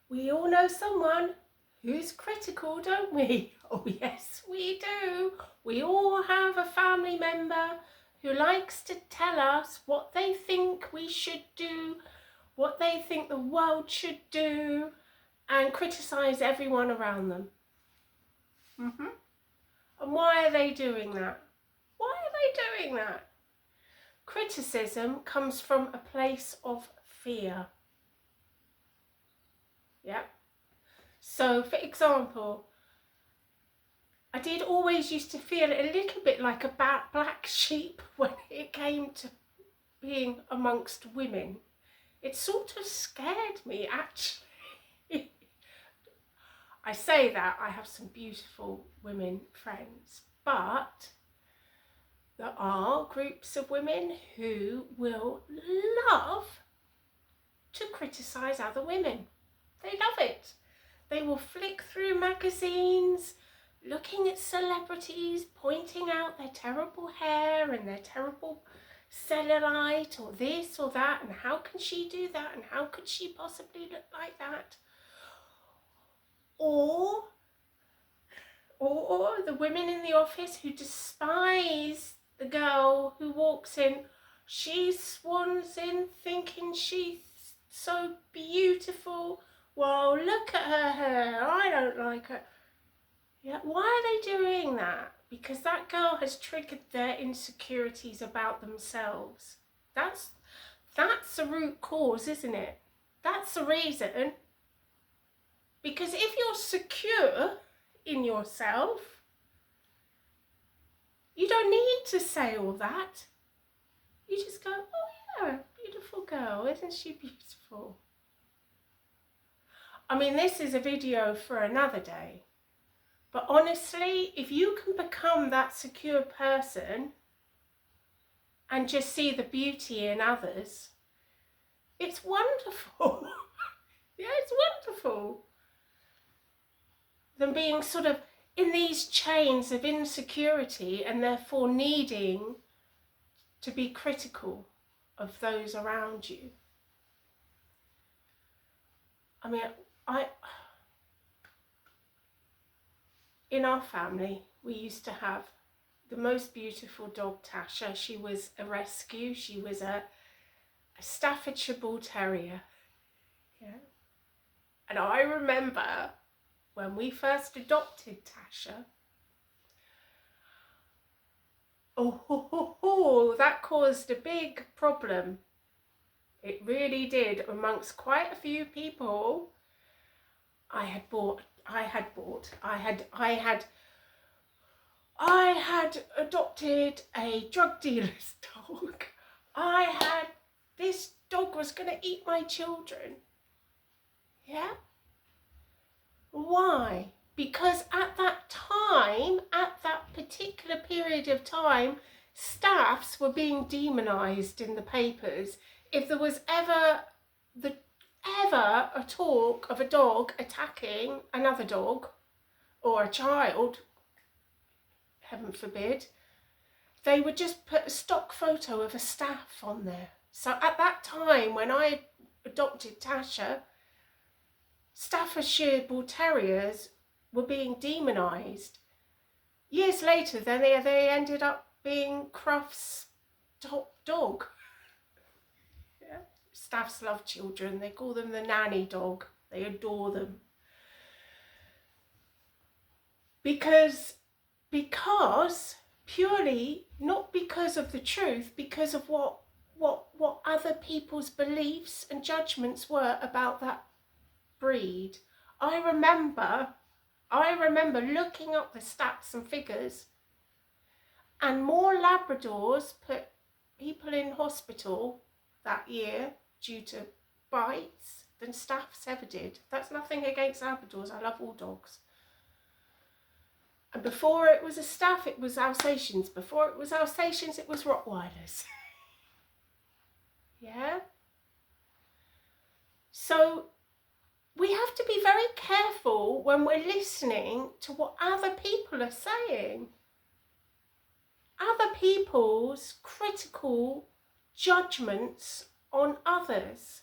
We all know someone who's critical, don't we? Oh yes, we do. We all have a family member who likes to tell us what they think we should do, what they think the world should do, and criticise everyone around them. And why are they doing that? Why are they doing that? Criticism comes from a place of fear. Yeah. So, for example, I did always used to feel a little bit like a black sheep when it came to being amongst women. It sort of scared me, actually. I say that, I have some beautiful women friends, but there are groups of women who will love to criticise other women. They love it. They will flick through magazines, looking at celebrities, pointing out their terrible hair and their terrible cellulite or this or that, and how can she do that, and how could she possibly look like that? Or the women in the office who despise the girl who walks in. She swans in thinking she's so beautiful. Well, look at her hair. I don't like her. Yeah, why are they doing that? Because that girl has triggered their insecurities about themselves. That's the root cause, isn't it? That's the reason. Because if you're secure in yourself, you don't need to say all that. You just go, oh yeah, beautiful girl, isn't she beautiful? I mean, this is a video for another day. But honestly, if you can become that secure person and just see the beauty in others, it's wonderful. Yeah, it's wonderful. Than being sort of in these chains of insecurity and therefore needing to be critical of those around you. I mean, in our family, we used to have the most beautiful dog, Tasha. She was a rescue. She was a Staffordshire Bull Terrier. Yeah. And I remember when we first adopted Tasha, that caused a big problem. It really did, amongst quite a few people. I had adopted a drug dealer's dog. This dog was going to eat my children. Yeah? Why? Because at that time, at that particular period of time, staffs were being demonised in the papers. If there was ever a talk of a dog attacking another dog or a child, heaven forbid, they would just put a stock photo of a staff on there. So at that time, when I adopted Tasha, Staffordshire Bull Terriers were being demonised. Years later, then they ended up being Crufts' top dog. Yeah. Staffs love children. They call them the nanny dog. They adore them. Because purely, not because of the truth, because of what other people's beliefs and judgments were about that breed. I remember looking up the stats and figures, and more Labradors put people in hospital that year due to bites than staffs ever did. That's nothing against Labradors. I love all dogs. And before it was a staff, it was Alsatians. Before it was Alsatians, it was Rottweilers. Yeah? So we have to be very careful when we're listening to what other people are saying. Other people's critical judgments on others.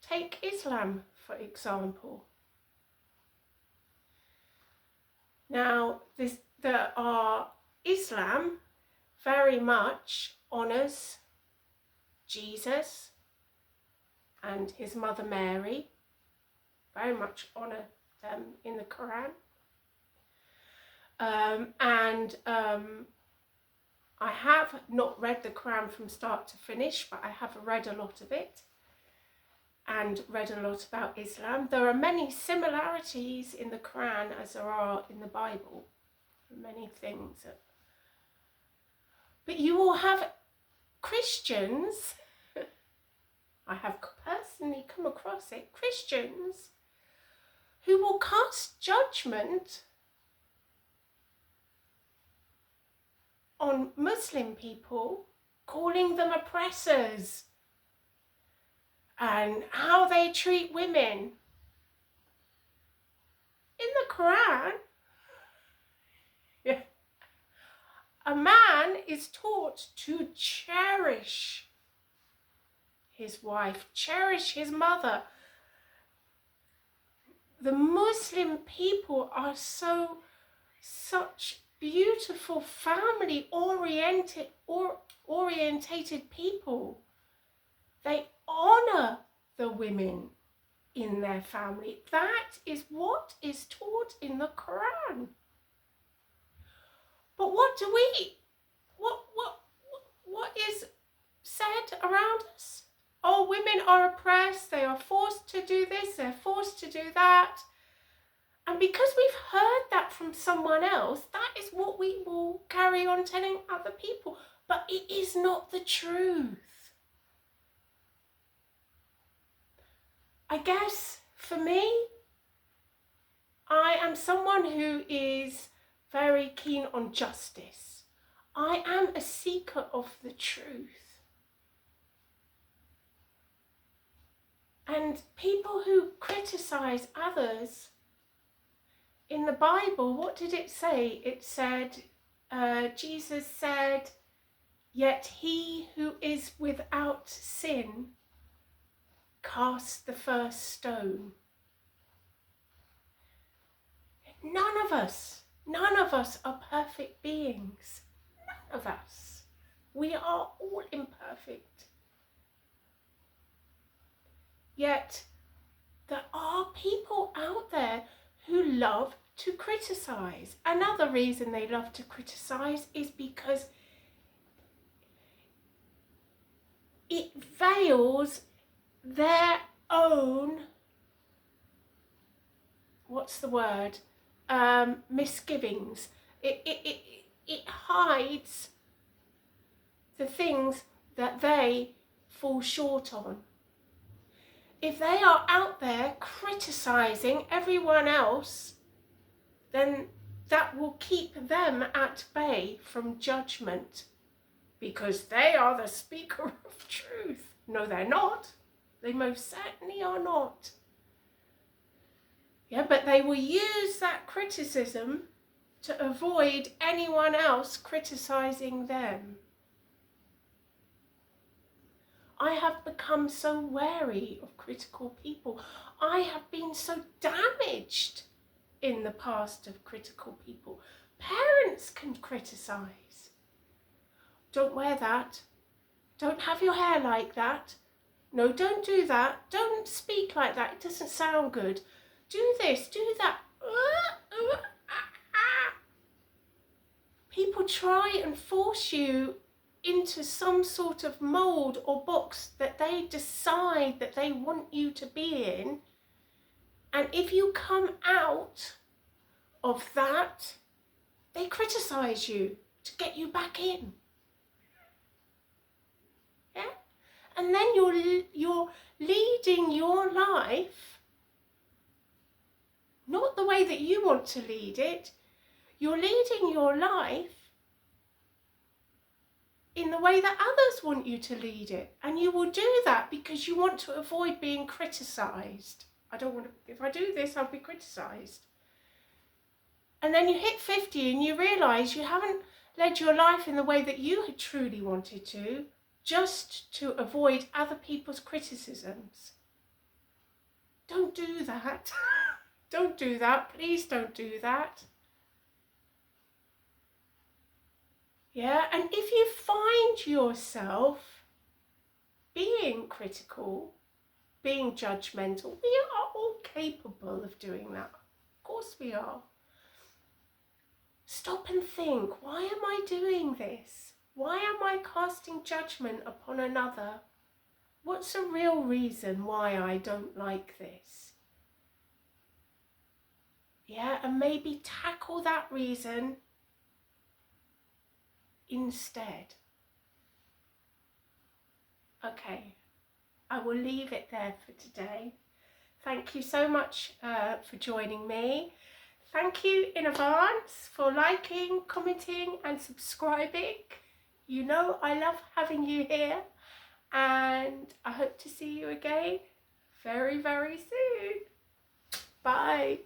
take Islam, for example. Now, Islam very much honours Jesus and his mother Mary, very much honour them in the Quran. I have not read the Quran from start to finish, but I have read a lot of it and read a lot about Islam. There are many similarities in the Quran as there are in the Bible. Many things. But you will have Christians, I have personally come across it, Christians who will cast judgment on Muslim people, calling them oppressors and how they treat women. In the Quran, a man is taught to cherish his wife, cherish his mother. The Muslim people are such beautiful family orientated people. They honour the women in their family. That is what is taught in the Quran. But what is said around us? Oh, women are oppressed, they are forced to do this, they're forced to do that. And because we've heard that from someone else, that is what we will carry on telling other people. But it is not the truth. I guess for me, I am someone who is very keen on justice. I am a seeker of the truth. And people who criticise others, in the Bible, what did it say? It said, Jesus said, "Yet he who is without sin cast the first stone." None of us are perfect beings. None of us. We are all imperfect. Yet there are people out there who love to criticise. Another reason they love to criticise is because it veils their own, misgivings. It hides the things that they fall short on. If they are out there criticising everyone else, then that will keep them at bay from judgment, because they are the speaker of truth. No, they're not. They most certainly are not. Yeah, but they will use that criticism to avoid anyone else criticising them. I have become so wary of critical people. I have been so damaged in the past of critical people. Parents can criticise. Don't wear that. Don't have your hair like that. No, don't do that. Don't speak like that. It doesn't sound good. Do this, do that. People try and force you into some sort of mould or box that they decide that they want you to be in. And if you come out of that, they criticise you to get you back in. Yeah? And then you're leading your life not the way that you want to lead it. You're leading your life in the way that others want you to lead it. And you will do that because you want to avoid being criticised. If I do this, I'll be criticised. And then you hit 50 and you realise you haven't led your life in the way that you had truly wanted to, just to avoid other people's criticisms. Don't do that. Don't do that. Please don't do that. Yeah, and if you find yourself being critical, being judgmental, we are all capable of doing that. Of course we are. Stop and think, why am I doing this? Why am I casting judgment upon another? What's a real reason why I don't like this? Yeah, and maybe tackle that reason instead. Okay, I will leave it there for today. Thank you so much for joining me. Thank you in advance for liking, commenting and subscribing. You know I love having you here, and I hope to see you again very, very soon. Bye.